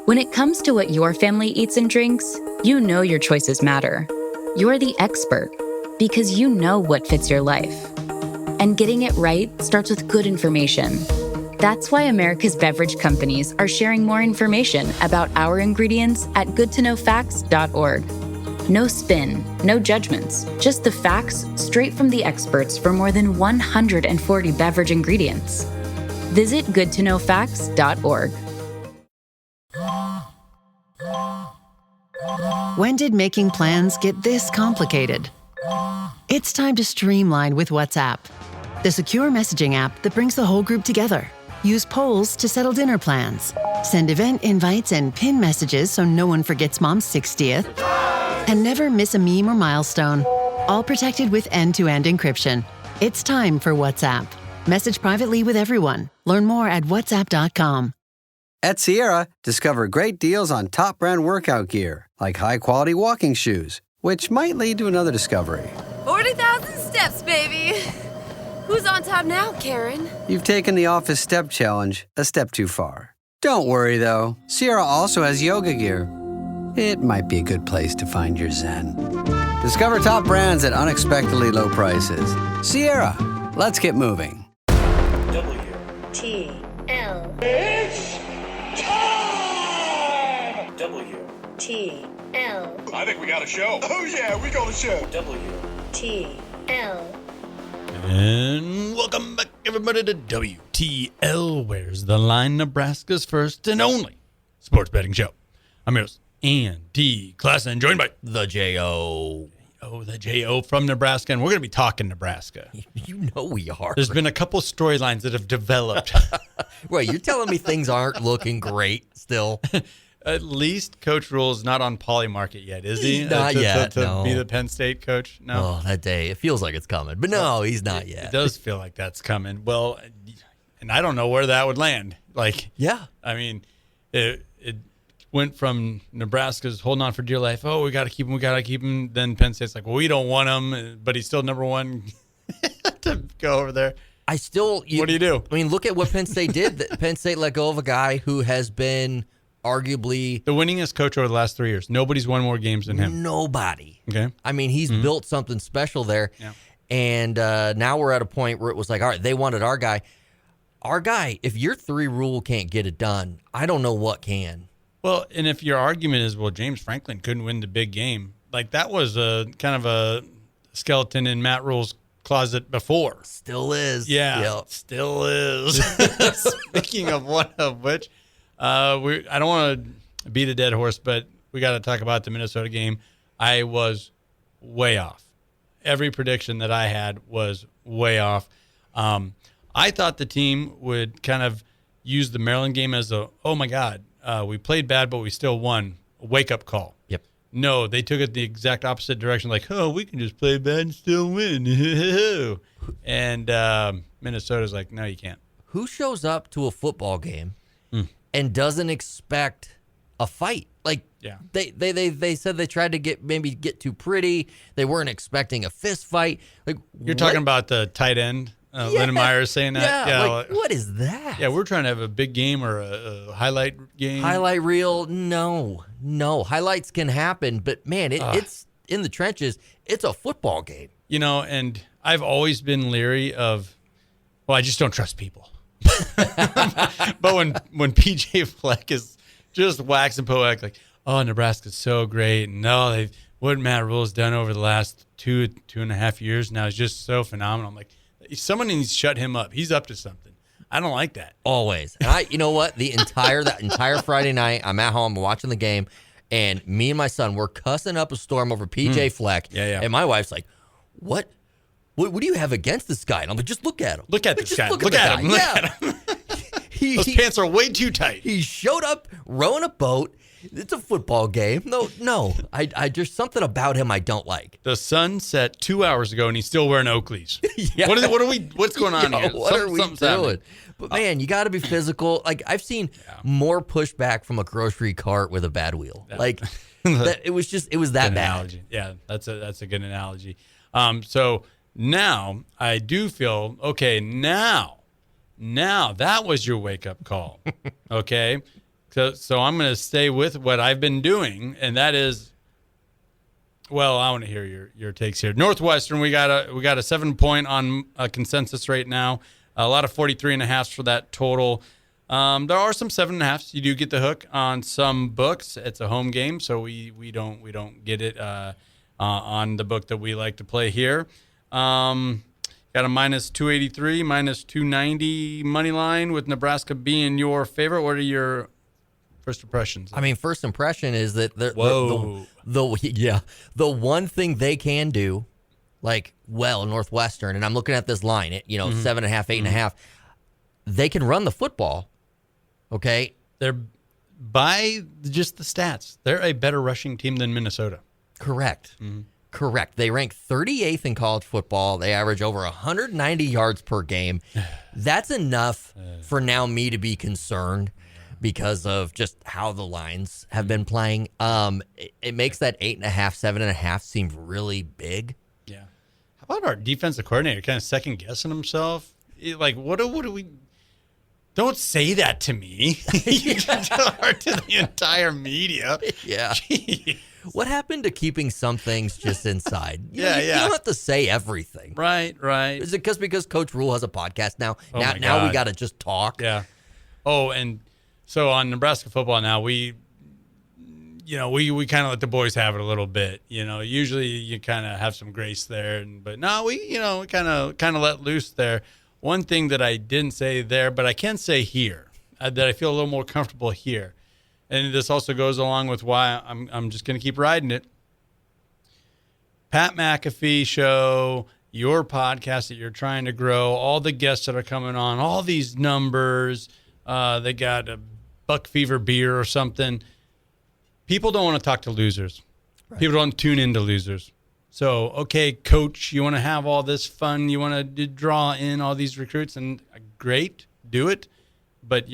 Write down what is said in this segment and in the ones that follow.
When it comes to what your family eats and drinks, you know your choices matter. You're the expert because you know what fits your life. And getting it right starts with good information. That's why America's beverage companies are sharing more information about our ingredients at goodtoknowfacts.org. No spin, no judgments, just the facts straight from the experts for more than 140 beverage ingredients. Visit goodtoknowfacts.org. When did making plans get this complicated? It's time to streamline with WhatsApp, the secure messaging app that brings the whole group together. Use polls to settle dinner plans. Send event invites and pin messages so no one forgets Mom's 60th. And never miss a meme or milestone. All protected with end-to-end encryption. It's time for WhatsApp. Message privately with everyone. Learn more at whatsapp.com. At Sierra, discover great deals on top brand workout gear, like high-quality walking shoes, which might lead to another discovery. 40,000 steps, baby. Who's on top now, Karen? You've taken the office step challenge a step too far. Don't worry, though. Sierra also has yoga gear. It might be a good place to find your zen. Discover top brands at unexpectedly low prices. Sierra, let's get moving. W-T-L. It's time! W-T-L. I think we got a show. Oh, yeah, we got a show. W-T-L. And welcome back, everybody, to WTL. Where's the Line? Nebraska's first and only sports betting show. I'm your host, Andy Classen, joined by the J.O. The J.O. from Nebraska, and we're going to be talking Nebraska. You know we are. There's been a couple storylines that have developed. Wait, you're telling me things aren't looking great still? At least Coach Rule's not on Polymarket yet, is he? Not yet, to be the Penn State coach? No. Oh, that day. It feels like it's coming. But no, he's not yet. It does feel like that's coming. Well, and I don't know where that would land. Yeah. I mean, it went from Nebraska's holding on for dear life. Oh, we got to keep him. Then Penn State's like, well, we don't want him, but he's still number one to go over there. What do you do? I mean, look at what Penn State did. Penn State let go of a guy who has been arguably the winningest coach over the last 3 years. Nobody's won more games than him. Nobody. Okay. I mean, he's built something special there. Yeah. And now we're at a point where it was like, all right, they wanted our guy. Our guy, if your 3 rule can't get it done, I don't know what can. Well, and if your argument is, well, James Franklin couldn't win the big game, that was a kind of a skeleton in Matt Rule's closet before. Still is. Yeah, yep. Still is. Speaking of one of which, I don't want to beat a dead horse, but we got to talk about the Minnesota game. I was way off. Every prediction that I had was way off. I thought the team would kind of use the Maryland game as oh my God, we played bad, but we still won. A wake-up call. Yep. No, they took it the exact opposite direction. Like, oh, we can just play bad and still win. And Minnesota's like, no, you can't. Who shows up to a football game and doesn't expect a fight? Yeah. They said they tried to get too pretty. They weren't expecting a fist fight. You're talking about the tight end, Lyndon Myers saying that? Yeah. What is that? Yeah, we're trying to have a big game or a highlight game. Highlight reel? No. Highlights can happen, but man, it's in the trenches. It's a football game. And I've always been leery of, I just don't trust people. But when PJ Fleck is just waxing poetic, like, oh, Nebraska's so great, and what Matt Rule's done over the last 2.5 years now is just so phenomenal. I'm like, someone needs to shut him up. He's up to something. I don't like that. Always. And you know what? That entire Friday night, I'm at home watching the game, and me and my son were cussing up a storm over PJ Fleck. Yeah. And my wife's like, What do you have against this guy? And I'm like, just look at him. Look at this guy. Look at him. Those pants are way too tight. He showed up rowing a boat. It's a football game. No. I just something about him I don't like. The sun set 2 hours ago, and he's still wearing Oakleys. Yeah. What's going on here? What are we doing? Happening. But man, you got to be physical. I've seen more pushback from a grocery cart with a bad wheel. It was that bad. Analogy. Yeah, that's a good analogy. So now I do feel okay. Now that was your wake up call. Okay. So I'm going to stay with what I've been doing, and that is, well, I want to hear your takes here. Northwestern, we got a 7-point on a consensus right now. A lot of 43.5s for that total. There are some 7.5s. You do get the hook on some books. It's a home game, so we don't get it on the book that we like to play here. Got a minus 283, minus 290 money line with Nebraska being your favorite. What are your first impressions? I mean, first impression is that the one thing they can do, Northwestern, and I'm looking at this line, 7.5, 8.5, they can run the football. Okay, they're by just the stats, they're a better rushing team than Minnesota. Correct. Mm-hmm. Correct. They rank 38th in college football. They average over 190 yards per game. That's enough for now me to be concerned because of just how the lines have been playing. It makes that 8.5, 7.5 seem really big. Yeah. How about our defensive coordinator kind of second guessing himself? Like, what do we? Don't say that to me. You can tell her to the entire media. Yeah. Jeez. What happened to keeping some things just inside? You don't have to say everything. Right. Is it because Coach Rule has a podcast now? Oh now we got to just talk. Yeah. Oh, and so on Nebraska football now, we kind of let the boys have it a little bit. Usually you kind of have some grace there, but no, we kind of let loose there. One thing that I didn't say there, but I can say here, that I feel a little more comfortable here. And this also goes along with why I'm just going to keep riding it. Pat McAfee show, your podcast that you're trying to grow, all the guests that are coming on, all these numbers. They got a Buck Fever beer or something. People don't want to talk to losers. Right. People don't tune into losers. So, okay, coach, you want to have all this fun. You want to draw in all these recruits, and great, do it. But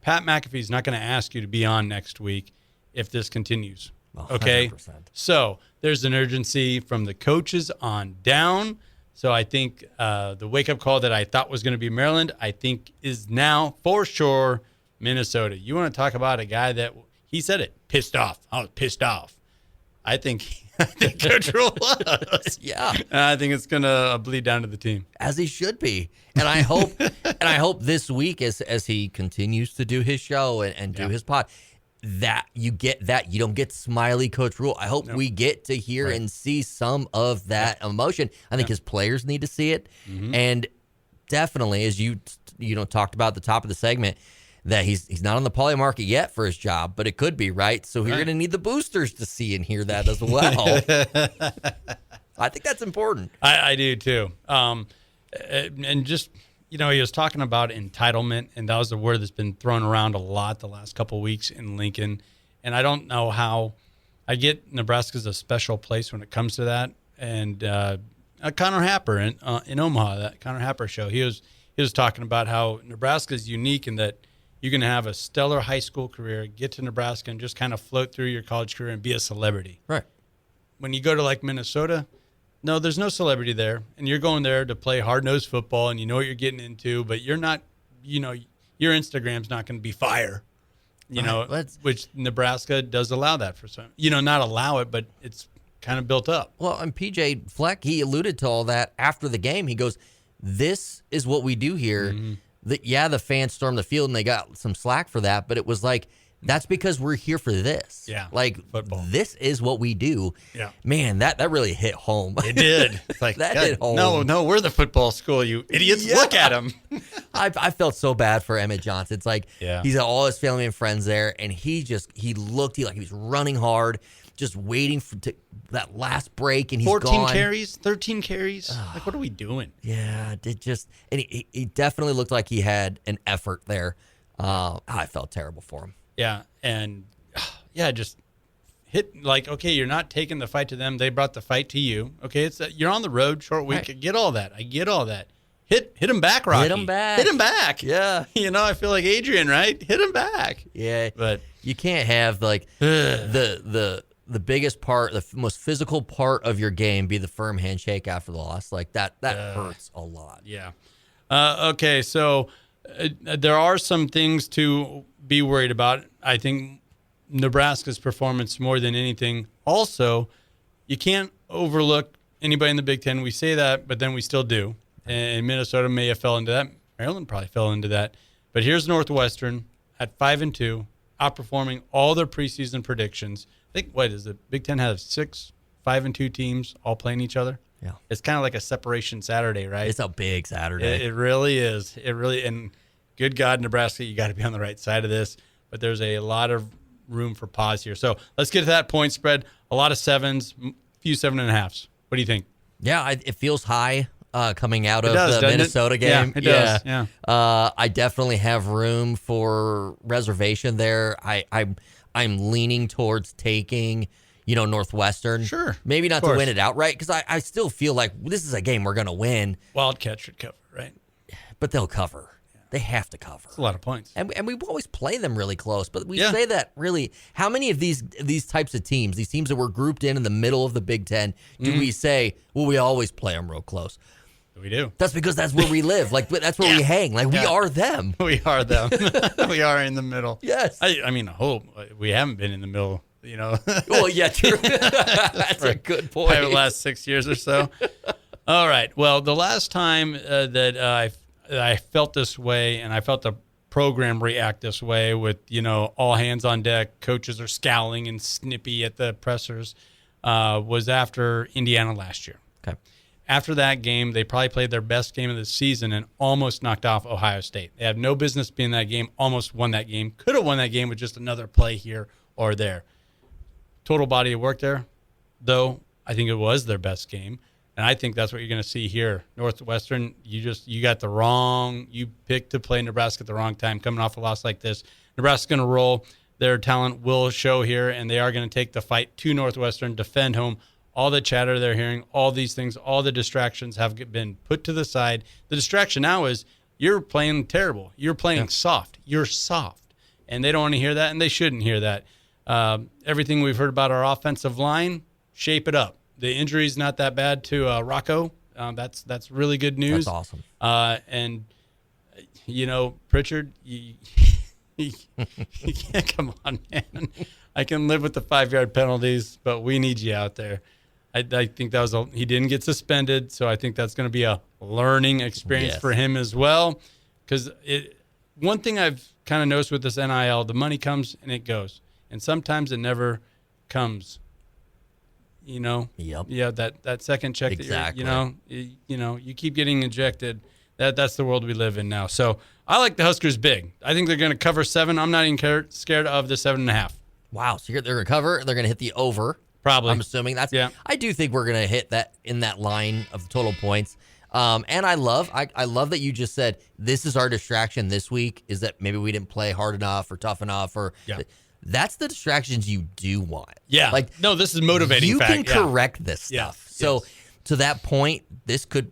Pat McAfee's not going to ask you to be on next week if this continues. Okay? 100%. So there's an urgency from the coaches on down. So I think the wake-up call that I thought was going to be Maryland, I think is now for sure Minnesota. You want to talk about a guy that, he said it, pissed off. I was pissed off. I think Coach Rule was. Yeah. And I think it's going to bleed down to the team. As he should be. And I hope this week as he continues to do his show and do his pod, that you get that. You don't get smiley Coach Rule. I hope we get to hear and see some of that emotion. I think his players need to see it. Mm-hmm. And definitely, as you talked about at the top of the segment, that he's not on the poly market yet for his job, but it could be, right? So you're going to need the boosters to see and hear that as well. I think that's important. I do too. And just, he was talking about entitlement, and that was a word that's been thrown around a lot the last couple of weeks in Lincoln. And I don't know how. I get Nebraska's a special place when it comes to that. And Connor Happer in Omaha, that Connor Happer show, he was talking about how Nebraska is unique in that you can have a stellar high school career, get to Nebraska, and just kind of float through your college career and be a celebrity. Right. When you go to like Minnesota, no, there's no celebrity there, and you're going there to play hard-nosed football, and you know what you're getting into, but you're not, your Instagram's not going to be fire, which Nebraska does allow that for some, not allow it, but it's kind of built up. Well, and PJ Fleck, he alluded to all that after the game. He goes, this is what we do here. Mm-hmm. The fans stormed the field, and they got some slack for that, but it was like, that's because we're here for this. Yeah. Like, football. This is what we do. Yeah. Man, that really hit home. It did. It's like, that hit home. No, we're the football school, you idiots. Yeah. Look at them. I felt so bad for Emmett Johnson. It's like, he's got all his family and friends there, and he looked like he was running hard, just waiting for that last break, and he's 14 carries, 13 carries. Like, what are we doing? Yeah, and he definitely looked like he had an effort there. I felt terrible for him. Yeah, and just hit, like, okay, you're not taking the fight to them. They brought the fight to you. Okay, you're on the road, short week. Right. I get all that. Hit him back, Rocky. Hit him back. Yeah. I feel like Adrian, right? Hit him back. Yeah. But you can't have, like, the biggest part, the most physical part of your game be the firm handshake after the loss. Like, that hurts a lot. Yeah. Okay, so there are some things to be worried about. I think Nebraska's performance more than anything. Also, you can't overlook anybody in the Big Ten. We say that, but then we still do. And Minnesota may have fell into that. Maryland probably fell into that. But here's Northwestern at 5-2, outperforming all their preseason predictions. I think, does the Big Ten have 6 5-2 teams all playing each other? Yeah. It's kind of like a separation Saturday, right? It's a big Saturday. It really is. And good God, Nebraska, you got to be on the right side of this. But there's a lot of room for pause here. So let's get to that point spread. A lot of 7s, few 7.5s. What do you think? Yeah, it feels high coming out of does, the Minnesota game. Yeah, it does. Yeah. I definitely have room for reservation there. I'm leaning towards taking, Northwestern. Sure. Maybe not to win it outright, because I still feel like this is a game we're going to win. Wildcat should cover, right? But they'll cover. They have to cover. It's a lot of points. And we always play them really close. But we say that really, how many of these types of teams, these teams that were grouped in the middle of the Big Ten, do we say, well, we always play them real close? We do. That's because that's where we live. Like, that's where we hang. Like, we are them. We are them. We are in the middle. Yes. I mean, I hope we haven't been in the middle, Well, yeah, true. That's a good point. Probably the last 6 years or so. All right. Well, the last time that I felt this way, and I felt the program react this way with, all hands on deck, coaches are scowling and snippy at the pressers, was after Indiana last year. Okay. After that game, they probably played their best game of the season and almost knocked off Ohio State. They have no business being in that game, almost won that game. Could have won that game with just another play here or there. Total body of work there, though. I think it was their best game. And I think that's what you're going to see here. Northwestern, you picked to play Nebraska at the wrong time, coming off a loss like this. Nebraska's going to roll. Their talent will show here, and they are going to take the fight to Northwestern, defend home. All the chatter they're hearing, all these things, all the distractions have been put to the side. The distraction now is you're playing terrible. You're playing soft. You're soft. And they don't want to hear that, and they shouldn't hear that. Everything we've heard about our offensive line, shape it up. The injury's not that bad to Rocco. That's really good news. That's awesome. And, Pritchard, you can't come on, man. I can live with the 5-yard penalties, but we need you out there. I think he didn't get suspended, so I think that's going to be a learning experience for him as well. Because one thing I've kind of noticed with this NIL, the money comes and it goes. And sometimes it never comes. Yep. Yeah, that second check exactly. that you keep getting injected. That's the world we live in now. So I like the Huskers big. I think they're going to cover 7. I'm not even scared of the 7.5. Wow. So they're going to cover. They're going to hit the over. Probably. I'm assuming that's. Yeah. I do think we're going to hit that in that line of the total points. And I love that you just said this is our distraction this week. Is that maybe we didn't play hard enough or tough enough or. Yeah. That's the distractions you do want. Yeah. This is motivating. You can correct this stuff. Yeah. So to that point,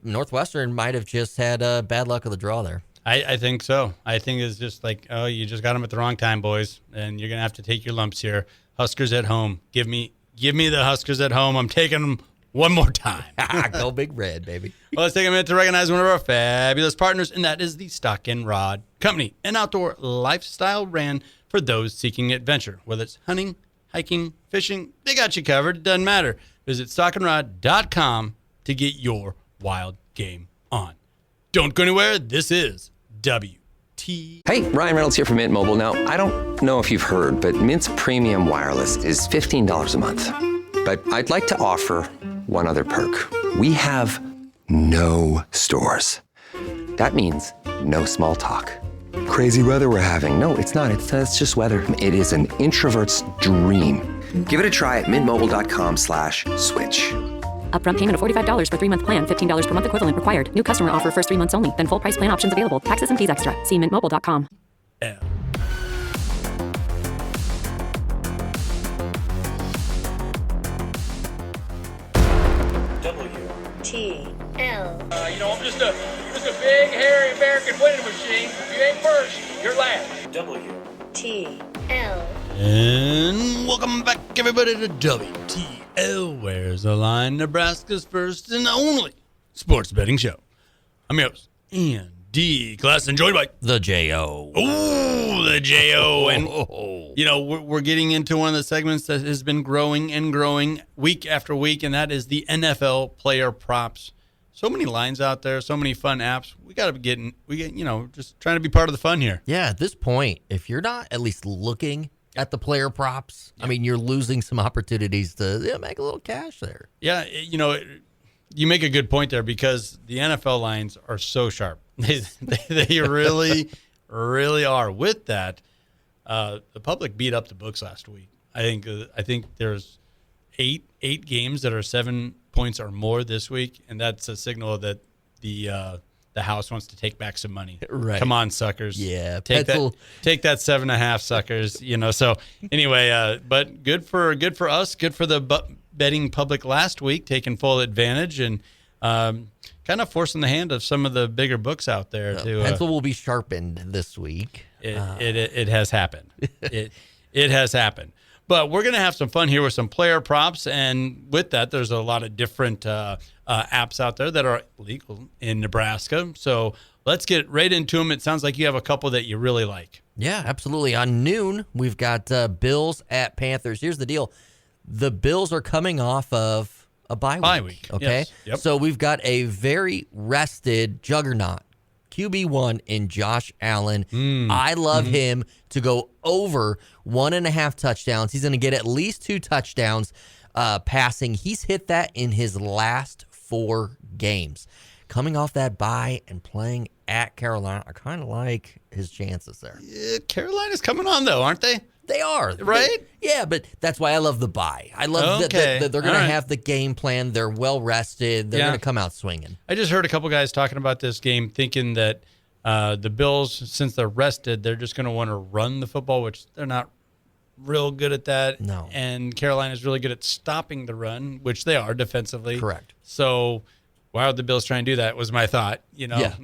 Northwestern might have just had bad luck of the draw there. I think so. I think it's just you just got them at the wrong time, boys, and you're gonna have to take your lumps here. Huskers at home. Give me the Huskers at home. I'm taking them one more time. Go Big Red, baby. Well, let's take a minute to recognize one of our fabulous partners, and that is the Stock and Rod Company, an outdoor lifestyle brand for those seeking adventure. Whether it's hunting, hiking, fishing, they got you covered. It doesn't matter. Visit stockandrod.com to get your wild game on. Don't go anywhere. This is WT. Hey, Ryan Reynolds here from Mint Mobile. Now, I don't know if you've heard, but Mint's premium wireless is $15 a month. But I'd like to offer one other perk. We have no stores. That means no small talk. Crazy weather we're having. No, it's not. It's just weather. It is an introvert's dream. Give it a try at mintmobile.com/switch. Upfront payment of $45 for 3-month plan. $15 per month equivalent required. New customer offer first 3 months only. Then full price plan options available. Taxes and fees extra. See mintmobile.com. Yeah. T-L. I'm just a big, hairy American winning machine. If you ain't first, you're last. T-L. And welcome back, everybody, to WTL. Where's the Line? Nebraska's first and only sports betting show. I'm your host and D, Classen and Jeremy. The J.O. Oh, the J.O. And, we're getting into one of the segments that has been growing and growing week after week, and that is the NFL player props. So many lines out there, so many fun apps. We got to be just trying to be part of the fun here. Yeah, at this point, if you're not at least looking at the player props, I mean, you're losing some opportunities to make a little cash there. Yeah, you make a good point there because the NFL lines are so sharp. They really, really are. With that, the public beat up the books last week. I think there's eight games that are 7 points or more this week, and that's a signal that the house wants to take back some money. Right. Come on, suckers. Yeah. Take that 7.5, suckers. So anyway, but good for us. Good for the betting public last week, taking full advantage and kind of forcing the hand of some of the bigger books out there. Pencil will be sharpened this week. It has happened. It has happened. But we're going to have some fun here with some player props. And with that, there's a lot of different apps out there that are legal in Nebraska. So let's get right into them. It sounds like you have a couple that you really like. Yeah, absolutely. On noon, we've got Bills at Panthers. Here's the deal. The Bills are coming off of a bye week. Okay. Yes. Yep. So we've got a very rested juggernaut, QB1 in Josh Allen. I love him to go over 1.5 touchdowns. He's going to get at least 2 touchdowns passing. He's hit that in his last 4 games. Coming off that bye and playing at Carolina, I kind of like his chances there. Yeah, Carolina's coming on, though, aren't they? They are. Right? Yeah, but that's why I love the bye. I love that they're going to have the game plan. They're well rested. They're going to come out swinging. I just heard a couple guys talking about this game thinking that the Bills, since they're rested, they're just going to want to run the football, which they're not real good at that. No. And Carolina's really good at stopping the run, which they are defensively. Correct. So why would the Bills try and do that was my thought. Yeah.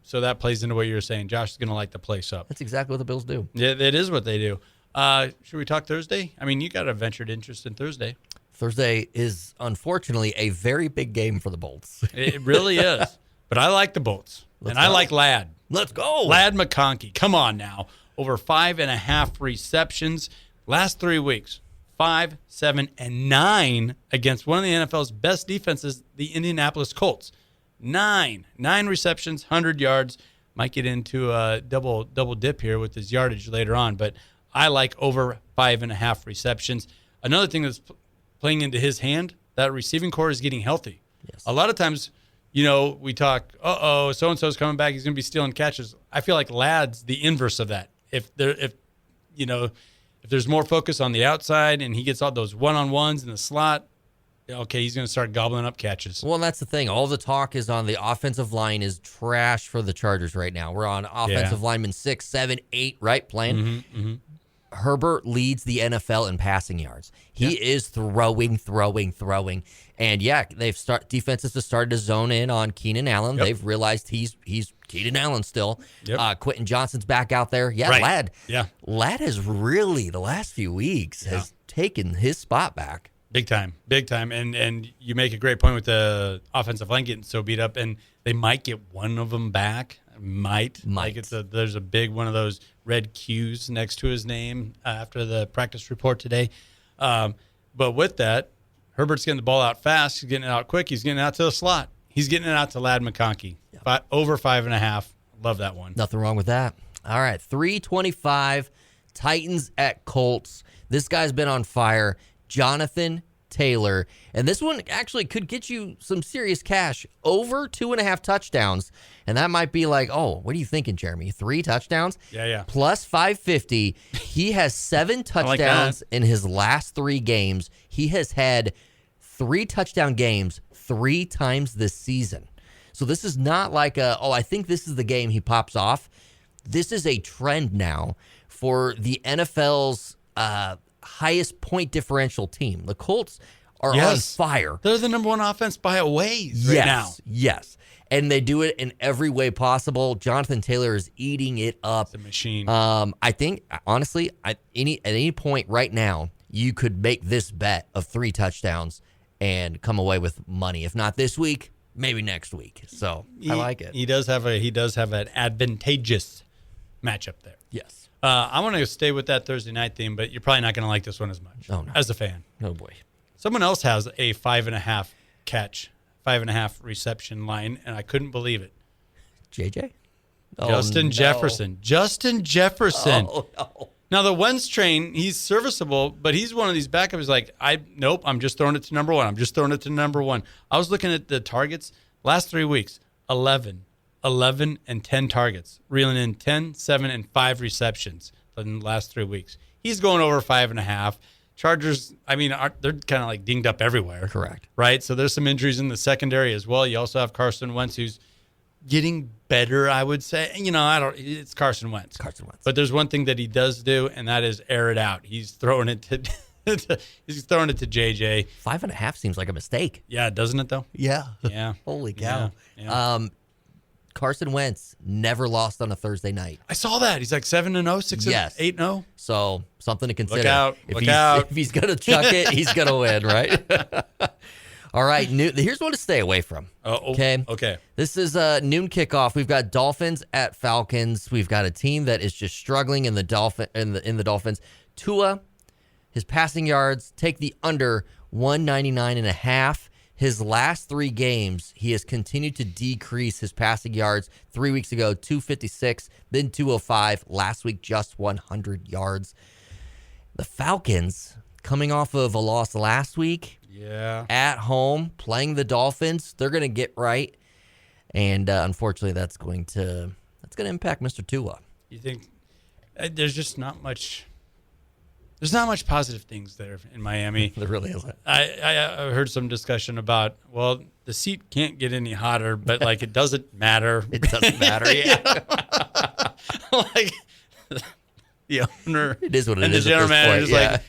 So that plays into what you were saying. Josh is going to light the place up. That's exactly what the Bills do. Yeah, it is what they do. Should we talk Thursday? I mean, you got a ventured interest in Thursday. Thursday is, unfortunately, a very big game for the Bolts. It really is. But I like the Bolts. I like Ladd. Let's go. Ladd McConkey. Come on now. Over 5.5 receptions. Last 3 weeks, 5, 7, and 9 against one of the NFL's best defenses, the Indianapolis Colts. 9 receptions, 100 yards. Might get into a double dip here with his yardage later on, but I like over 5.5 receptions. Another thing that's playing into his hand, that receiving core is getting healthy. Yes. A lot of times, we talk, so-and-so's coming back, he's going to be stealing catches. I feel like Ladd's the inverse of that. If there's more focus on the outside and he gets all those one-on-ones in the slot, okay, he's going to start gobbling up catches. Well, that's the thing. All the talk is on the offensive line is trash for the Chargers right now. We're on offensive linemen 6, 7, 8, right, playing. Herbert leads the NFL in passing yards. He is throwing. And defenses have started to zone in on Keenan Allen. Yep. They've realized he's Keenan Allen still. Yep. Quentin Johnson's back out there. Yeah, right. Ladd. Yeah. Ladd has really, the last few weeks, has taken his spot back. Big time. And you make a great point with the offensive line getting so beat up, and they might get one of them back. Might. Like there's a big one of those red Q's next to his name after the practice report today. But with that, Herbert's getting the ball out fast. He's getting it out quick. He's getting it out to the slot. He's getting it out to Ladd McConkey. Over 5.5. Love that one. Nothing wrong with that. All right, 325, Titans at Colts. This guy's been on fire. Jonathan Taylor. And this one actually could get you some serious cash. Over 2.5 touchdowns. And that might be like, what are you thinking, Jeremy? 3 touchdowns? Yeah. Plus 550. He has 7 touchdowns in his last 3 games. He has had 3 touchdown games 3 times this season. So this is not like I think this is the game he pops off. This is a trend now for the NFL's highest point differential team. The Colts are on fire. They're the number 1 offense by a ways right now. Yes. And they do it in every way possible. Jonathan Taylor is eating it up. It's a machine. I think, honestly, at any point right now, you could make this bet of 3 touchdowns and come away with money. If not this week, maybe next week. So I like it. He does have an advantageous matchup there. Yes. I want to stay with that Thursday night theme, but you're probably not going to like this one as much. Oh, no. As a fan. Oh boy. Someone else has a 5.5 catch, 5.5 reception line, and I couldn't believe it. JJ? Justin Jefferson. Justin Jefferson. Oh, no. Now, the Wentz train, he's serviceable, but he's one of these backups who's like, nope, I'm just throwing it to number one. I'm just throwing it to number one. I was looking at the targets. Last 3 weeks, 11, and 10 targets, reeling in 10, 7, and 5 receptions in the last 3 weeks. He's going over 5.5. Chargers, they're kind of like dinged up everywhere. Correct. Right? So there's some injuries in the secondary as well. You also have Carson Wentz, who's getting better, I would say. It's Carson Wentz. But there's one thing that he does do, and that is air it out. He's throwing it to JJ. 5.5 seems like a mistake. Yeah, doesn't it though? Yeah. Yeah. Holy cow. Yeah. Carson Wentz never lost on a Thursday night. I saw that. He's like 7-0, 8-0. So something to consider. Look out. If he's going to chuck it, he's going to win, right? All right. Here's one to stay away from. Okay. This is a noon kickoff. We've got Dolphins at Falcons. We've got a team that is just struggling in the Dolphins. Tua, his passing yards, take the under 199.5. His last 3 games, he has continued to decrease his passing yards. 3 weeks ago, 256, then 205. Last week, just 100 yards. The Falcons, coming off of a loss last week, at home, playing the Dolphins, they're going to get right. And unfortunately, that's going to impact Mr. Tua. You think there's just not much... There's not much positive things there in Miami. There really isn't. I heard some discussion about, the seat can't get any hotter, but like it doesn't matter. It doesn't matter, yeah. Like the owner, it is what it and is. The general manager is like,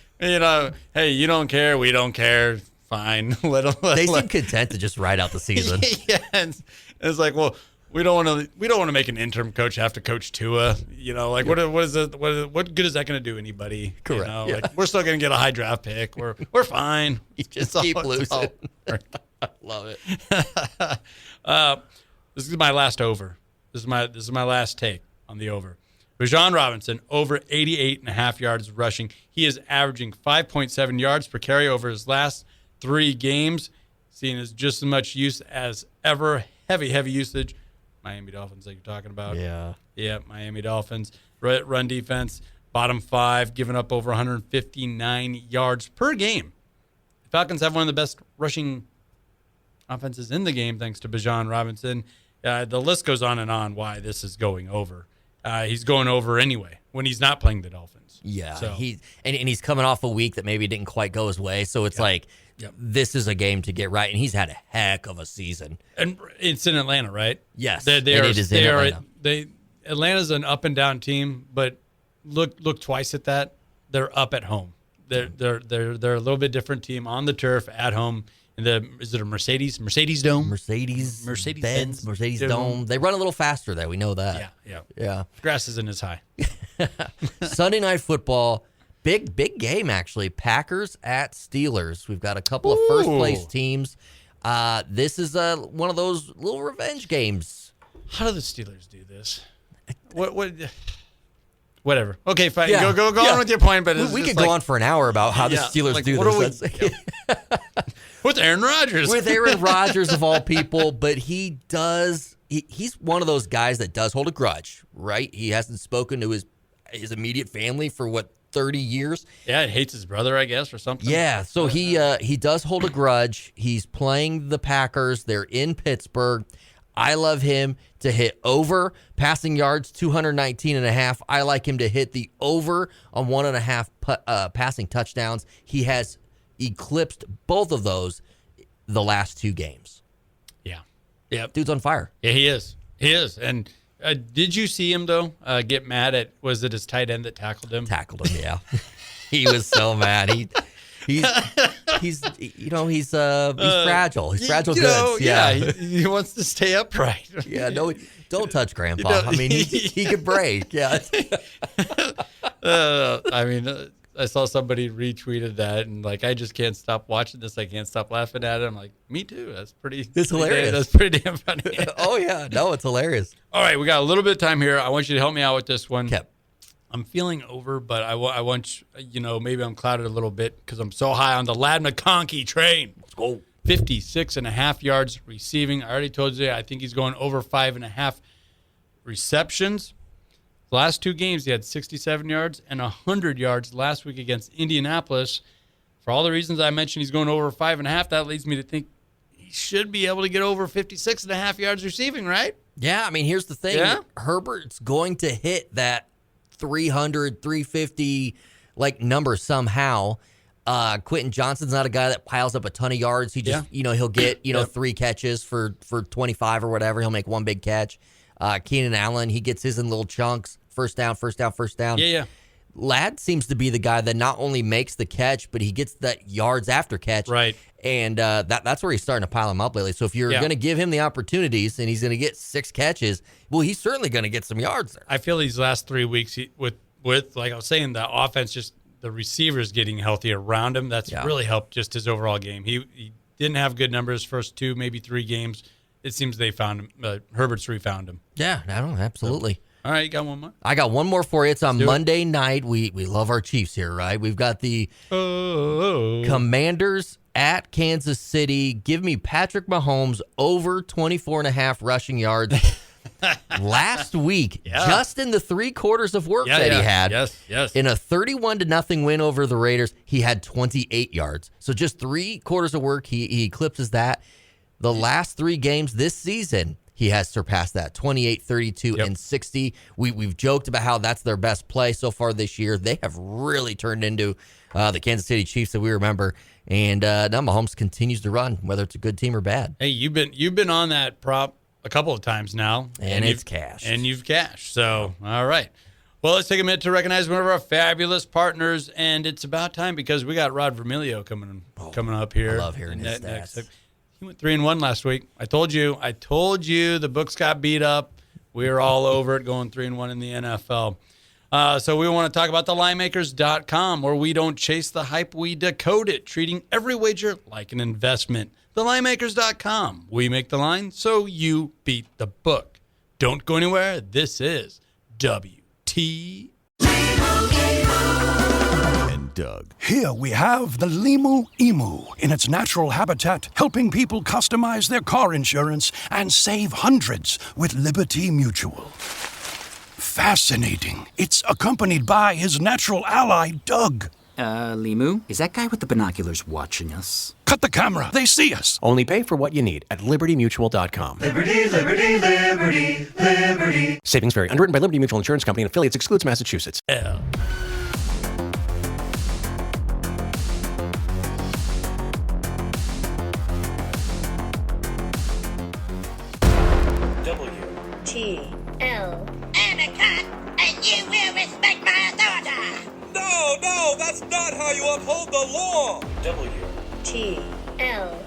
hey, you don't care, we don't care. Fine, they seem content to just ride out the season. Yeah, and it's like, we don't want to make an interim coach have to coach Tua. What good is that going to do anybody? Correct. We're still going to get a high draft pick. We're fine. You just keep losing. Love it. This is my last over. This is my last take on the over. Bijan Robinson over 88.5 yards rushing. He is averaging 5.7 yards per carry over his last 3 games. Seeing as just as much use as ever. Heavy usage. Miami Dolphins that you're talking about. Yeah, Miami Dolphins. Run defense, bottom 5, giving up over 159 yards per game. The Falcons have one of the best rushing offenses in the game thanks to Bijan Robinson. The list goes on and on why this is going over. He's going over anyway when he's not playing the Dolphins. Yeah, so. He's coming off a week that maybe didn't quite go his way, so it's this is a game to get right, and he's had a heck of a season. And it's in Atlanta, right? Yes, it is in Atlanta. Atlanta's an up and down team, but look twice at that. They're up at home. They're a little bit different team on the turf at home. Is it a Mercedes Dome? Mercedes-Benz Dome. They run a little faster there. We know that. Yeah. Grass isn't as high. Sunday Night Football. Big game, actually. Packers at Steelers. We've got a couple of first-place teams. This is one of those little revenge games. How do the Steelers do this? Whatever. Okay, fine. Yeah. Go on with your point. But we could go on for an hour about how the Steelers do this. With Aaron Rodgers. With Aaron Rodgers, of all people. But he's one of those guys that does hold a grudge, right? He hasn't spoken to his immediate family for 30 years. Yeah, he hates his brother, I guess, or something. Yeah, so he does hold a grudge. He's playing the Packers. They're in Pittsburgh. I love him to hit over passing yards, 219.5. I like him to hit the over on 1.5 passing touchdowns. He has eclipsed both of those the last 2 games. Yeah. Dude's on fire. Yeah, he is. And did you see him, though, get mad at, was it his tight end that tackled him? Tackled him, yeah. He was so mad. He's fragile. He's fragile goods. Yeah. He wants to stay upright. Yeah, no, don't touch Grandpa. I mean, he could break. Yeah. I saw somebody retweeted that, and like, I just can't stop watching this. I can't stop laughing at it. I'm like, me too. That's pretty. It's hilarious. That's pretty damn funny. Oh yeah, no, it's hilarious. All right, we got a little bit of time here. I want you to help me out with this one. Yep. I'm feeling over, but I want maybe I'm clouded a little bit because I'm so high on the Lad McConkey train. Let's go. 56.5 yards receiving. I already told you I think he's going over 5.5 receptions. The last 2 games, he had 67 yards and 100 yards last week against Indianapolis. For all the reasons I mentioned, he's going over 5.5. That leads me to think he should be able to get over 56.5 yards receiving, right? Yeah, I mean, here's the thing. Yeah? Herbert's going to hit that 300, 350 number somehow. Quentin Johnston's not a guy that piles up a ton of yards. He just, he'll get, 3 catches for 25 or whatever. He'll make 1 big catch. Keenan Allen, he gets his in little chunks. First down. Yeah. Ladd seems to be the guy that not only makes the catch, but he gets that yards after catch. Right. And that's where he's starting to pile him up lately. So if you're going to give him the opportunities and he's going to get 6 catches, well, he's certainly going to get some yards there. I feel these last 3 weeks with like I was saying, the offense, just the receivers getting healthy around him, that's really helped just his overall game. He didn't have good numbers first 2, maybe 3 games. It seems they found him. Herbert's refound him. Yeah, absolutely. So, all right, you got one more? I got one more for you. It's on Monday night. We love our Chiefs here, right? We've got the Commanders at Kansas City. Give me Patrick Mahomes over 24.5 rushing yards. Last week, just in the 3 quarters of work that he had, in a 31-0 win over the Raiders, he had 28 yards. So just 3 quarters of work, he eclipses that. The last 3 games this season, he has surpassed that, 28, 32, and 60. We've joked about how that's their best play so far this year. They have really turned into the Kansas City Chiefs that we remember. And now Mahomes continues to run, whether it's a good team or bad. Hey, you've been on that prop a couple of times now. And it's cashed. And you've cashed. So, all right. Well, let's take a minute to recognize one of our fabulous partners. And it's about time because we got Rod Vermilio coming up here. I love hearing his stats. He went 3-1 last week. I told you the books got beat up. We were all over it, going 3-1 in the NFL. So we want to talk about thelinemakers.com, where we don't chase the hype, we decode it, treating every wager like an investment. Thelinemakers.com. We make the line, so you beat the book. Don't go anywhere. This is WT. Doug. Here we have the Limu Emu in its natural habitat, helping people customize their car insurance and save hundreds with Liberty Mutual. Fascinating. It's accompanied by his natural ally, Doug. Limu, is that guy with the binoculars watching us? Cut the camera. They see us. Only pay for what you need at libertymutual.com. Liberty, liberty, liberty, liberty. Savings vary. Underwritten by Liberty Mutual Insurance Company and affiliates. Excludes Massachusetts. T-L. I'm a cop, and you will respect my authority. No, that's not how you uphold the law. W-T-L.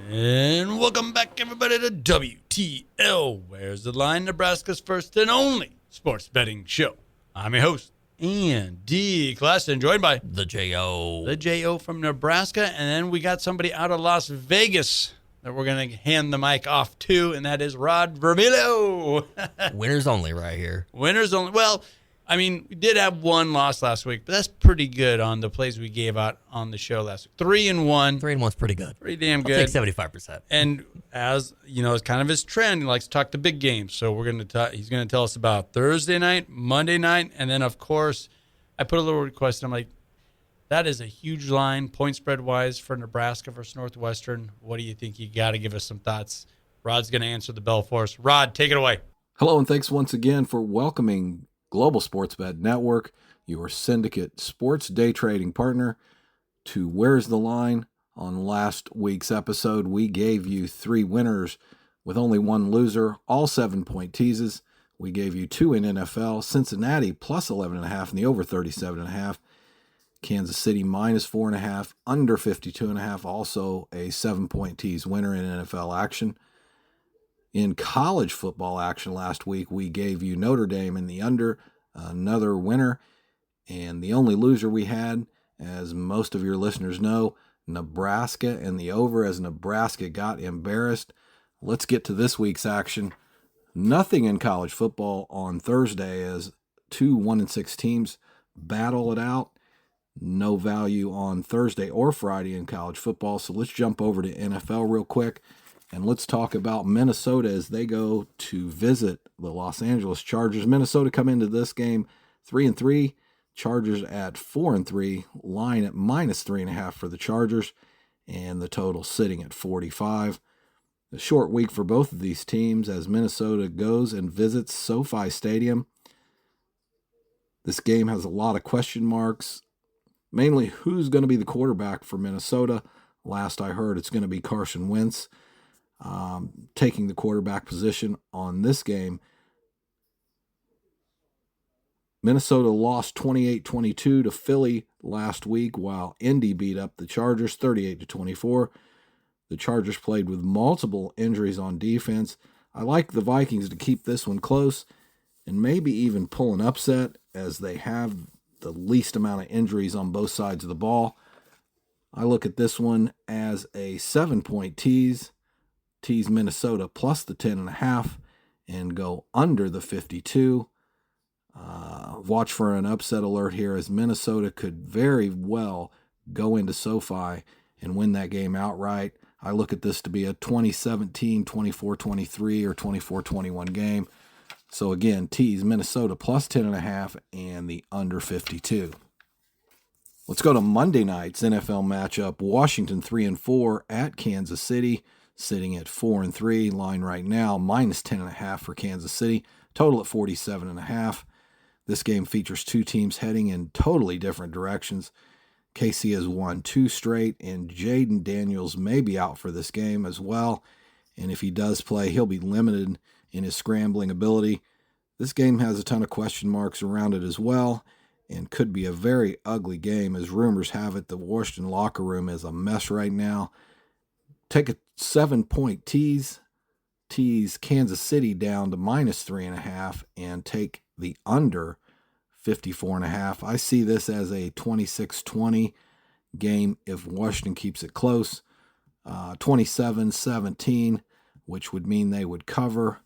And welcome back, everybody, to WTL. Where's the Line? Nebraska's first and only sports betting show. I'm your host, Andy Classen, joined by the J.O. from Nebraska. And then we got somebody out of Las Vegas that we're going to hand the mic off to, and that is Rod Vermilio. Winners only right here. Winners only. Well, I mean, we did have 1 loss last week, but that's pretty good on the plays we gave out on the show last week. 3-1. 3-1's pretty good. Pretty damn good. I'll take 75%. And as you know, it's kind of his trend. He likes to talk the big games. So he's going to tell us about Thursday night, Monday night, and then of course, I put a little request. I'm like, that is a huge line, point spread wise, for Nebraska versus Northwestern. What do you think? You got to give us some thoughts. Rod's going to answer the bell for us. Rod, take it away. Hello, and thanks once again for welcoming Global Sports Bet Network, your syndicate sports day trading partner, to Where's the Line. On last week's episode, we gave you 3 winners with only 1 loser, all 7-point teases. We gave you 2 in NFL, Cincinnati plus 11.5 and the over 37.5. Kansas City minus 4.5, under 52.5, also a 7-point tease winner in NFL action. In college football action last week, we gave you Notre Dame in the under, another winner. And the only loser we had, as most of your listeners know, Nebraska and the over, as Nebraska got embarrassed. Let's get to this week's action. Nothing in college football on Thursday as 2 1-6 teams battle it out. No value on Thursday or Friday in college football. So let's jump over to NFL real quick, and let's talk about Minnesota as they go to visit the Los Angeles Chargers. Minnesota come into this game 3-3. Chargers at 4-3, line at -3.5 for the Chargers, and the total sitting at 45. A short week for both of these teams as Minnesota goes and visits SoFi Stadium. This game has a lot of question marks, mainly who's going to be the quarterback for Minnesota. Last I heard, it's going to be Carson Wentz taking the quarterback position on this game. Minnesota lost 28-22 to Philly last week, while Indy beat up the Chargers 38-24. The Chargers played with multiple injuries on defense. I like the Vikings to keep this one close and maybe even pull an upset, as they have the least amount of injuries on both sides of the ball. I look at this one as a 7-point tease Minnesota plus the 10.5 and go under the 52. Watch for an upset alert here, as Minnesota could very well go into SoFi and win that game outright. I look at this to be a 2017, 24-23, or 24-21 game. So again, tease Minnesota plus 10.5 and the under 52. Let's go to Monday night's NFL matchup. Washington 3-4 at Kansas City, sitting at 4-3. Line right now -10.5 for Kansas City. Total at 47.5. This game features two teams heading in totally different directions. KC has won 2 straight, and Jaden Daniels may be out for this game as well. And if he does play, he'll be limited in his scrambling ability. This game has a ton of question marks around it as well, and could be a very ugly game, as rumors have it the Washington locker room is a mess right now. Take a 7-point tease Kansas City down to -3.5, and take the under 54.5. I see this as a 26-20 game if Washington keeps it close. 27-17, which would mean they would cover.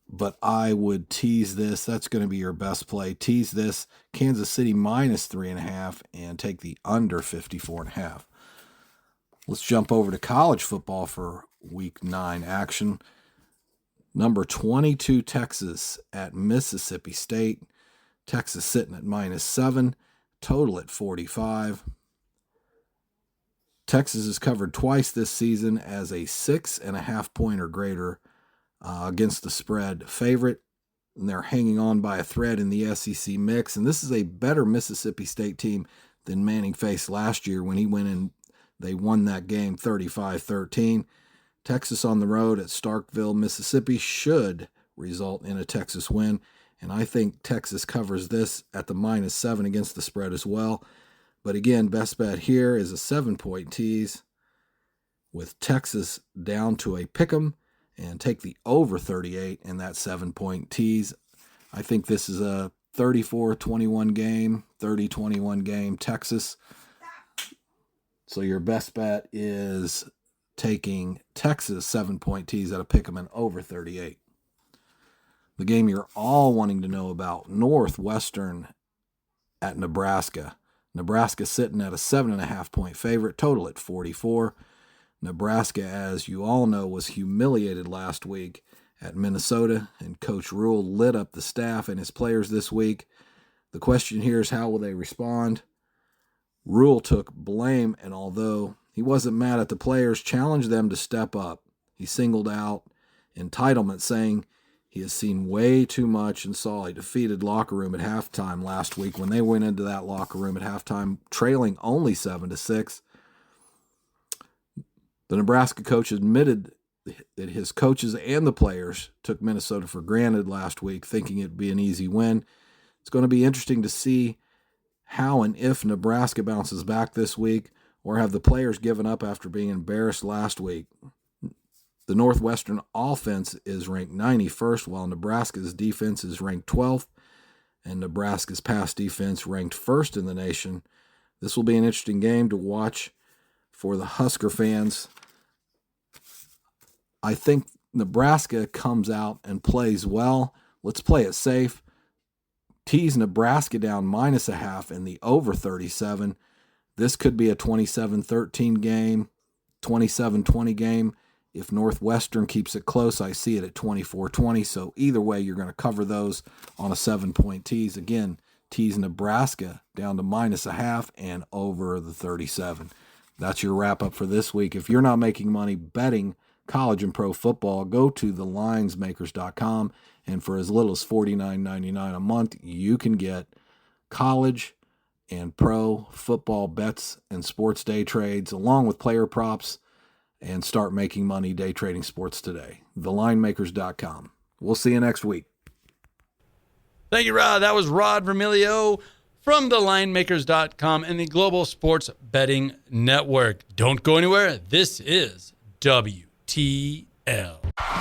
But I would tease this. That's going to be your best play. Tease this Kansas City -3.5 and take the under 54.5. Let's jump over to college football for Week 9 action. Number 22 Texas at Mississippi State. Texas sitting at -7. Total at 45. Texas has covered twice this season as a 6.5 point or greater against the spread favorite, and they're hanging on by a thread in the SEC mix. And this is a better Mississippi State team than Manning faced last year when he went in. They won that game 35-13. Texas on the road at Starkville, Mississippi should result in a Texas win, and I think Texas covers this at the -7 against the spread as well. But again, best bet here is a 7-point tease with Texas down to a pick'em, and take the over 38 in that 7-point tease. I think this is a 34-21 game, 30-21 game, Texas. So your best bet is taking Texas 7-point tease at a pick'em and over 38. The game you're all wanting to know about, Northwestern at Nebraska. Nebraska sitting at a 7.5 point favorite, total at 44. Nebraska, as you all know, was humiliated last week at Minnesota, and Coach Rule lit up the staff and his players this week. The question here is, how will they respond? Rule took blame, and although he wasn't mad at the players, challenged them to step up. He singled out entitlement, saying he has seen way too much and saw a defeated locker room at halftime last week when they went into that locker room at halftime trailing only 7-6. The Nebraska coach admitted that his coaches and the players took Minnesota for granted last week, thinking it'd be an easy win. It's going to be interesting to see how and if Nebraska bounces back this week, or have the players given up after being embarrassed last week. The Northwestern offense is ranked 91st, while Nebraska's defense is ranked 12th. and Nebraska's pass defense ranked first in the nation. This will be an interesting game to watch for the Husker fans. I think Nebraska comes out and plays well. Let's play it safe. Tease Nebraska down -0.5 in the over 37. This could be a 27-13 game, 27-20 game. If Northwestern keeps it close, I see it at 24-20. So either way, you're going to cover those on a 7-point tease. Again, tease Nebraska down to -0.5 and over the 37. That's your wrap-up for this week. If you're not making money betting college and pro football, go to thelinesmakers.com, and for as little as $49.99 a month, you can get college and pro football bets and sports day trades, along with player props, and start making money day trading sports today. Thelinemakers.com. We'll see you next week. Thank you, Rod. That was Rod Vermilio from thelinemakers.com and the Global Sports Betting Network. Don't go anywhere. This is WTL.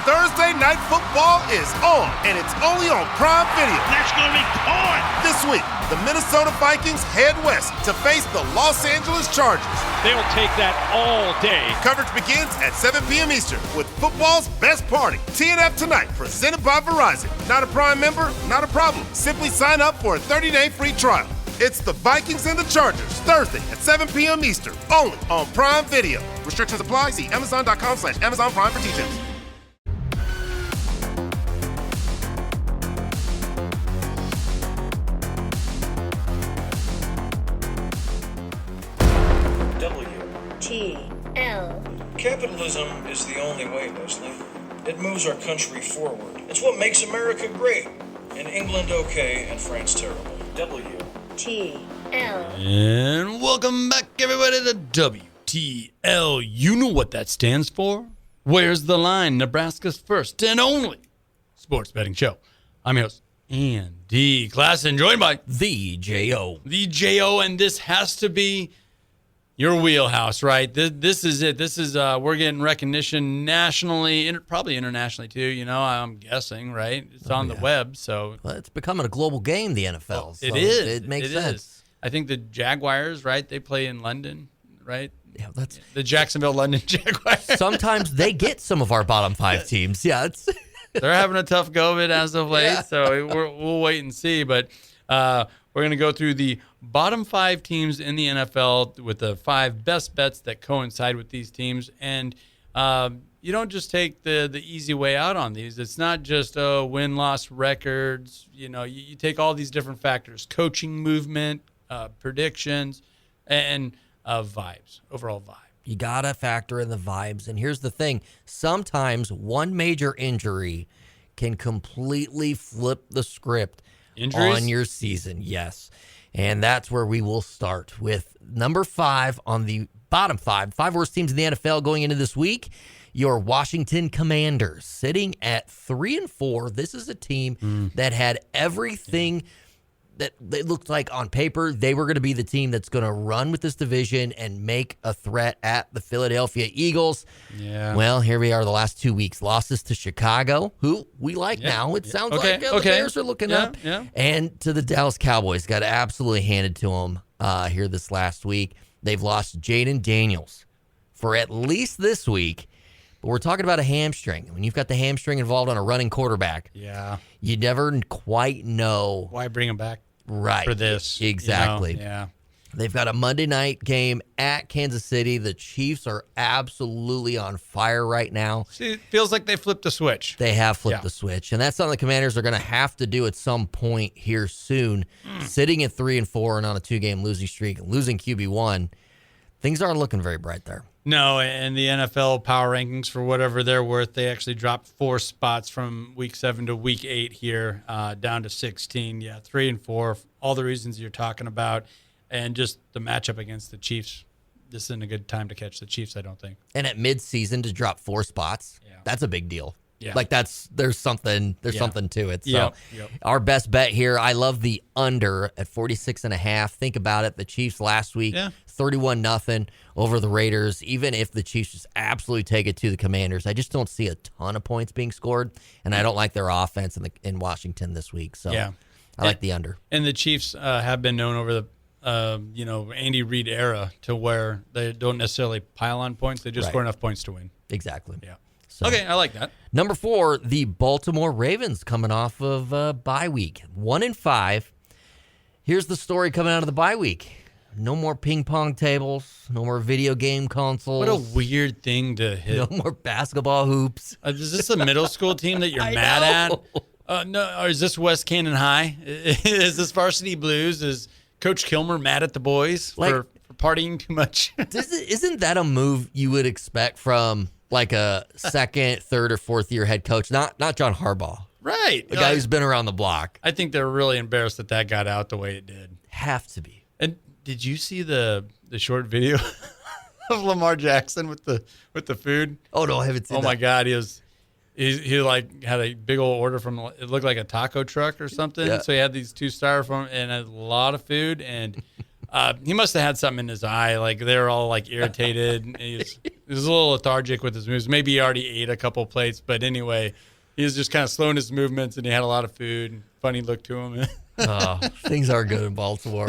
Thursday Night Football is on, and it's only on Prime Video. That's going to be on. This week, the Minnesota Vikings head west to face the Los Angeles Chargers. They'll take that all day. Coverage begins at 7 p.m. Eastern with football's best party. TNF Tonight, presented by Verizon. Not a Prime member? Not a problem. Simply sign up for a 30-day free trial. It's the Vikings and the Chargers, Thursday at 7 p.m. Eastern, only on Prime Video. Restrictions apply. See Amazon.com/Amazon Prime for details. WTL. Capitalism is the only way, Leslie. It moves our country forward. It's what makes America great, and England okay, and France terrible. WTL. And welcome back, everybody, to WTL. You know what that stands for. Where's the Line? Nebraska's first and only sports betting show. I'm your host, Andy Classen, joined by the J.O. The J.O., and this has to be your wheelhouse, right? This is it. This is we're getting recognition nationally, probably internationally too. You know, I'm guessing, right? It's on the web, so well, it's becoming a global game. The NFL. So it is. It makes sense. I think the Jaguars, right? They play in London, right? Yeah, that's the Jacksonville London Jaguars. Sometimes they get some of our bottom 5 teams. Yeah, they're having a tough go of it as of late, so we'll wait and see. But we're going to go through the bottom 5 teams in the NFL with the 5 best bets that coincide with these teams. And you don't just take the easy way out on these. It's not just win-loss records. You know, you take all these different factors: coaching movement, predictions, and vibes, overall vibe. You got to factor in the vibes. And here's the thing. Sometimes one major injury can completely flip the script on your season. Yes. And that's where we will start with number 5 on the bottom 5 worst teams in the NFL going into this week. Your Washington Commanders, sitting at 3-4. This is a team that had everything that it looked like on paper they were going to be the team that's going to run with this division and make a threat at the Philadelphia Eagles. Yeah. Well, here we are the last 2 weeks. Losses to Chicago, who we like now. It sounds like the Bears are looking up. Yeah. And to the Dallas Cowboys. Got absolutely handed to them here this last week. They've lost Jaden Daniels for at least this week. But we're talking about a hamstring. When you've got the hamstring involved on a running quarterback, you never quite know. Why bring him back right for this? Exactly. You know? Yeah. They've got a Monday night game at Kansas City. The Chiefs are absolutely on fire right now. See, it feels like they flipped the switch. They have flipped the switch, and that's something the Commanders are going to have to do at some point here soon. Sitting at 3-4 and on a 2-game losing streak, losing QB1, things aren't looking very bright there. No, and the NFL power rankings, for whatever they're worth, they actually dropped 4 spots from week 7 to week 8 here, down to 16. Yeah, 3-4, all the reasons you're talking about, and just the matchup against the Chiefs. This isn't a good time to catch the Chiefs, I don't think. And at midseason to drop 4 spots, that's a big deal. Yeah. Like there's something to it. So Yep. Our best bet here, I love the under at 46.5. Think about it. The Chiefs last week, 31-0 over the Raiders. Even if the Chiefs just absolutely take it to the Commanders, I just don't see a ton of points being scored, and I don't like their offense in Washington this week. So I like the under. And the Chiefs have been known over the Andy Reid era to where they don't necessarily pile on points. They just score enough points to win. Exactly. Yeah. So, okay, I like that. Number 4, the Baltimore Ravens coming off of bye week. 1-5. Here's the story coming out of the bye week. No more ping pong tables. No more video game consoles. What a weird thing to hit. No more basketball hoops. Is this a middle school team that you're mad at? No, or is this West Canaan High? Is this Varsity Blues? Is Coach Kilmer mad at the boys for partying too much? Isn't that a move you would expect from like a second, third, or fourth year head coach? Not John Harbaugh. Right. The guy who's been around the block. I think they're really embarrassed that got out the way it did. Have to be. And did you see the short video of Lamar Jackson with the food? Oh no, I haven't seen that. Oh my God, he like had a big old order from, it looked like a taco truck or something. Yeah. So he had these 2 styrofoam and a lot of food, and he must have had something in his eye. Like they were all like irritated. He was a little lethargic with his moves. Maybe he already ate a couple plates, but anyway, he was just kind of slowing his movements, and he had a lot of food. Funny look to him. Things are good in Baltimore.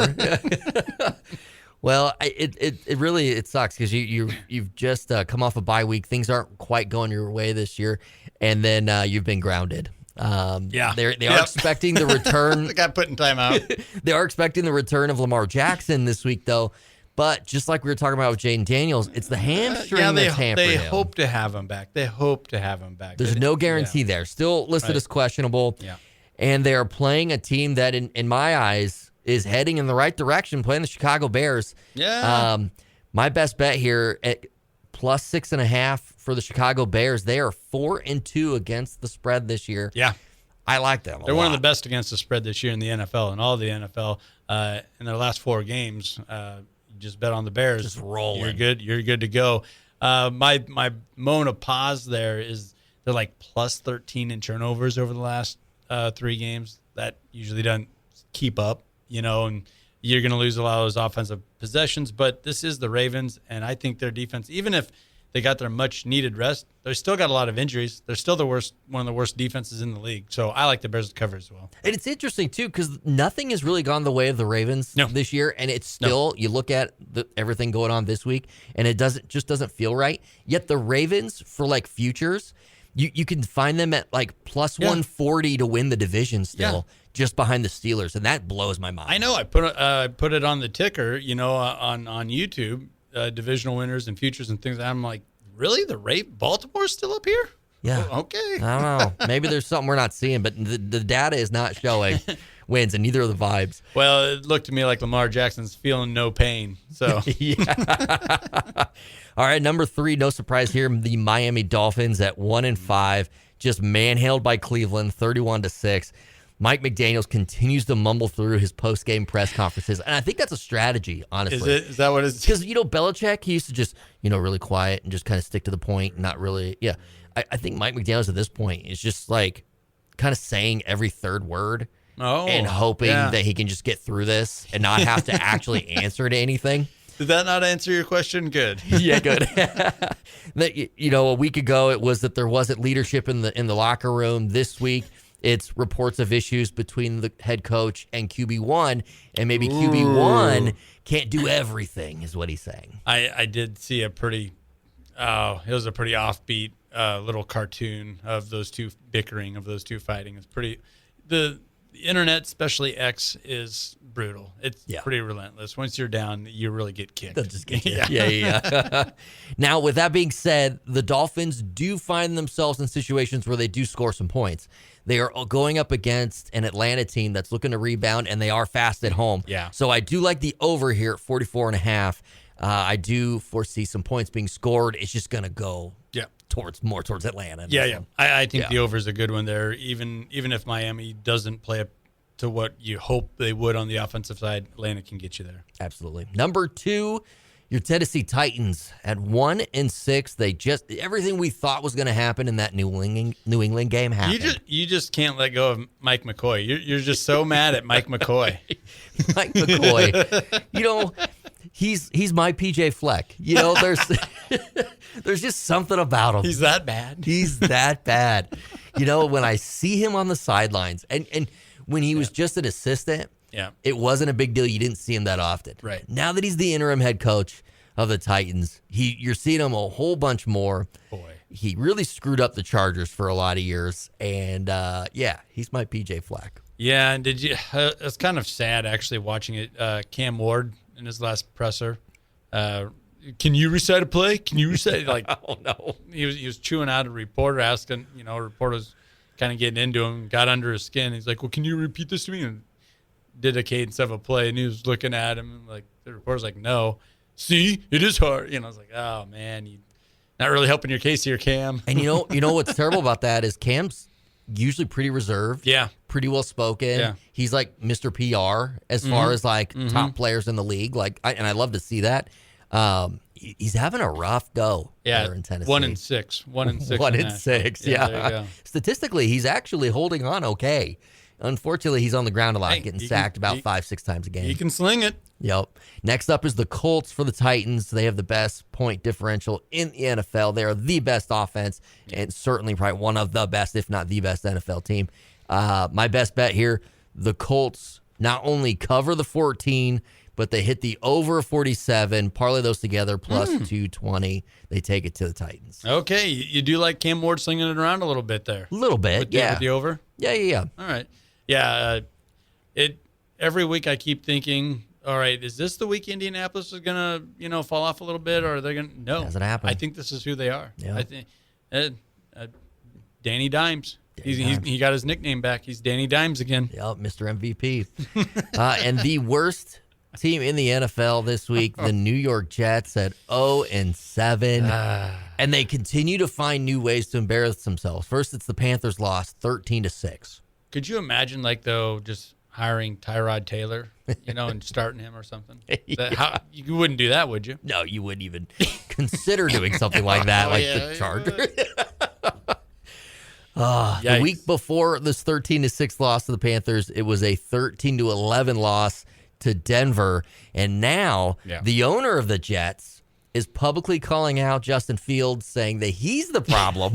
Well, it really sucks because you've just come off a bye week. Things aren't quite going your way this year, and then you've been grounded. They are expecting the return. They got put in timeout. They are expecting the return of Lamar Jackson this week, though. But just like we were talking about with Jaden Daniels, it's the hamstring that's hampering him. They hope to have him back. There's no guarantee there. Still listed as questionable. Yeah. And they are playing a team that, in my eyes, is heading in the right direction, playing the Chicago Bears. Yeah. My best bet here at plus 6.5 for the Chicago Bears. They are 4-2 against the spread this year. Yeah. I like them. They're one of the best against the spread this year in the NFL, and all the NFL in their last 4 games. Just bet on the Bears. Just rolling. You're good to go. My moment of pause there is they're like plus 13 in turnovers over the last 3 games. That usually doesn't keep up, and you're going to lose a lot of those offensive possessions. But this is the Ravens, and I think their defense, even if they got their much-needed rest, they still got a lot of injuries. They're still one of the worst defenses in the league. So I like the Bears to cover as well. And it's interesting, too, because nothing has really gone the way of the Ravens this year. And it's still, you look at everything going on this week, and it just doesn't feel right. Yet the Ravens, for like futures, you can find them at like plus 140 to win the division still, just behind the Steelers. And that blows my mind. I know. I put it on the ticker, on YouTube. Divisional winners and futures and things. I'm like, really? Baltimore's still up here? Yeah. Oh, okay. I don't know. Maybe there's something we're not seeing, but the data is not showing wins, and neither are the vibes. Well, it looked to me like Lamar Jackson's feeling no pain. So All right, number 3, no surprise here, the Miami Dolphins at 1-5, just manhandled by Cleveland, 31-6. Mike McDaniels continues to mumble through his post-game press conferences, and I think that's a strategy, honestly. Is that what it is? Because, Belichick, he used to just, really quiet and just kind of stick to the point, not really, I think Mike McDaniels at this point is just, like, kind of saying every third word and hoping that he can just get through this and not have to actually answer to anything. Did that not answer your question? Good. Yeah, good. A week ago, it was that there wasn't leadership in the locker room. This week, it's reports of issues between the head coach and QB1, and maybe QB1 can't do everything, is what he's saying. I did see it was a pretty offbeat little cartoon of those two bickering, of those two fighting. It's pretty, the internet, especially X, is brutal. It's pretty relentless. Once you're down, you really get kicked. They'll just get kicked. Yeah. Now, with that being said, the Dolphins do find themselves in situations where they do score some points. They are going up against an Atlanta team that's looking to rebound, and they are fast at home. Yeah. So I do like the over here at 44.5. I do foresee some points being scored. It's just going to go towards Atlanta. Yeah. I think the over is a good one there. Even if Miami doesn't play up to what you hope they would on the offensive side, Atlanta can get you there. Absolutely. Number 2, your Tennessee Titans at 1-6. They just, everything we thought was going to happen in that New England game happened. You just can't let go of Mike McCoy. You're just so mad at Mike McCoy. Mike McCoy. He's my PJ Fleck. There's just something about him. He's that bad. He's that bad. When I see him on the sidelines, and When he was just an assistant, Yeah. it wasn't a big deal. You didn't see him that often. Right. Now that he's the interim head coach of the Titans, you're seeing him a whole bunch more. Boy. He really screwed up the Chargers for a lot of years. And, he's my PJ Fleck. Yeah, and did you? It's kind of sad actually watching it. Cam Ward in his last presser. Can you recite a play? Can you recite like? Oh no! He was chewing out a reporter, asking. Reporters kind of getting into him, got under his skin. He's like, "Well, can you repeat this to me?" And did a cadence of a play, and he was looking at him, and like the reporter's like, "No, see, it is hard." I was like, "Oh man, you not really helping your case here, Cam." And you know what's terrible about that is Cam's usually pretty reserved. Yeah. Pretty well spoken. Yeah. He's like Mr. PR as far as like top players in the league. And I love to see that. He's having a rough go there in Tennessee. 1-6. 1-6. 1-6. Yeah. There you go. Statistically, he's actually holding on okay. Unfortunately, he's on the ground a lot, getting sacked about 5-6 times a game. He can sling it. Yep. Next up is the Colts for the Titans. They have the best point differential in the NFL. They are the best offense and certainly probably one of the best, if not the best NFL team. My best bet here, the Colts not only cover the 14, but they hit the over 47, parlay those together, plus 220. They take it to the Titans. Okay. You do like Cam Ward slinging it around a little bit there. A little bit, With yeah. With the over? Yeah. All right. Yeah. Every week I keep thinking, all right, is this the week Indianapolis is going to, fall off a little bit, or are they going to? No. Hasn't happened. I think this is who they are. Yeah. I think Danny Dimes. He got his nickname back. He's Danny Dimes again. Yep, Mr. MVP. And the worst team in the NFL this week, the New York Jets at 0-7. And they continue to find new ways to embarrass themselves. First, it's the Panthers loss 13-6. Could you imagine, just hiring Tyrod Taylor, and starting him or something? You wouldn't do that, would you? No, you wouldn't even consider doing something like that, the Chargers. The week before this 13-6 loss to the Panthers, it was a 13-11 loss to Denver. And now the owner of the Jets is publicly calling out Justin Fields, saying that he's the problem.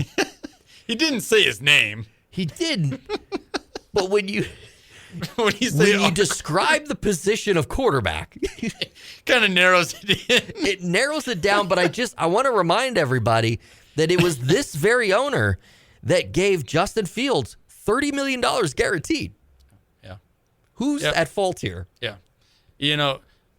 He didn't say his name. He didn't. But when you describe the position of quarterback, kind of narrows it in. It narrows it down, but I want to remind everybody that it was this very owner that gave Justin Fields $30 million guaranteed. Yeah. Who's at fault here? Yeah.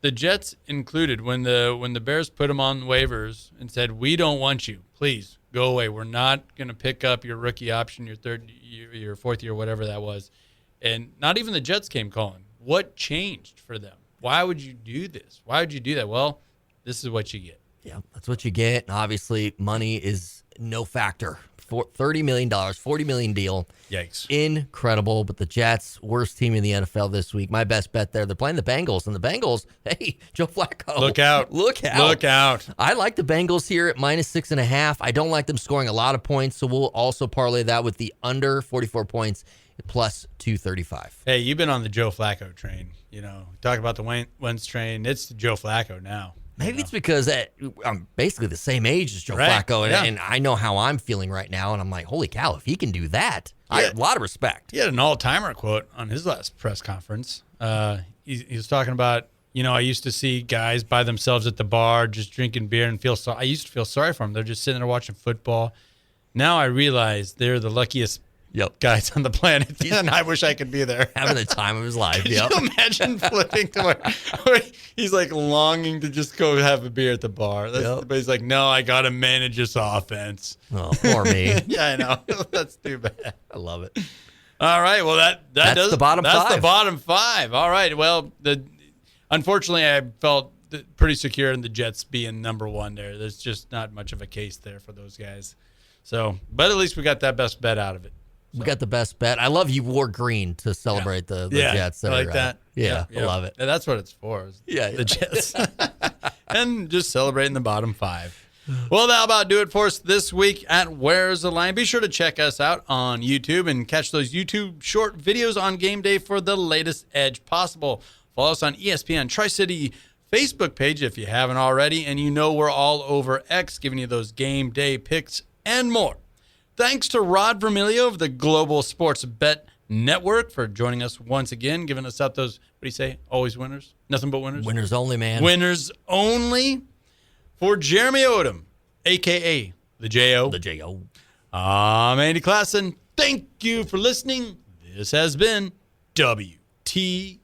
The Jets included, when the Bears put him on waivers and said, "We don't want you. Please go away. We're not going to pick up your rookie option, your third year, your fourth year, whatever that was." And not even the Jets came calling. What changed for them? Why would you do this? Why would you do that? Well, this is what you get. Yeah, that's what you get. And obviously, money is no factor. $30 million, $40 million deal. Yikes. Incredible. But the Jets, worst team in the NFL this week. My best bet there. They're playing the Bengals. And the Bengals, hey, Joe Flacco. Look out. Look out. Look out. I like the Bengals here at -6.5. I don't like them scoring a lot of points, so we'll also parlay that with the under 44 points plus 235. Hey, you've been on the Joe Flacco train. Talk about the Wentz train. It's Joe Flacco now. Maybe it's because I'm basically the same age as Joe Flacco, and I know how I'm feeling right now, and I'm like, holy cow, if he can do that, I have a lot of respect. He had an all-timer quote on his last press conference. He was talking about, I used to see guys by themselves at the bar just drinking beer and I used to feel sorry for them. They're just sitting there watching football. Now I realize they're the luckiest guys on the planet, and I wish I could be there. Having the time of his life. Could you imagine flipping to where he's like longing to just go have a beer at the bar? But he's like, no, I got to manage this offense. Oh, poor me. Yeah, I know. That's too bad. I love it. All right. Well, that's the bottom five. That's the bottom five. All right. Well, unfortunately, I felt pretty secure in the Jets being number one there. There's just not much of a case there for those guys. So, but at least we got that best bet out of it. We got the best bet. I love you wore green to celebrate the Jets. I like that. Yeah, I love it. Yeah, that's what it's for. The Jets. And just celebrating the bottom five. Well, that'll about do it for us this week at Where's the Line. Be sure to check us out on YouTube and catch those YouTube short videos on game day for the latest edge possible. Follow us on ESPN Tri-City Facebook page if you haven't already. And we're all over X, giving you those game day picks and more. Thanks to Rod Vermilio of the Global Sports Bet Network, for joining us once again, giving us out those, what do you say, always winners? Nothing but winners? Winners only, man. Winners only. For Jeremy Odem, a.k.a. the J.O. The J.O. I'm Andy Classen. Thank you for listening. This has been WTL.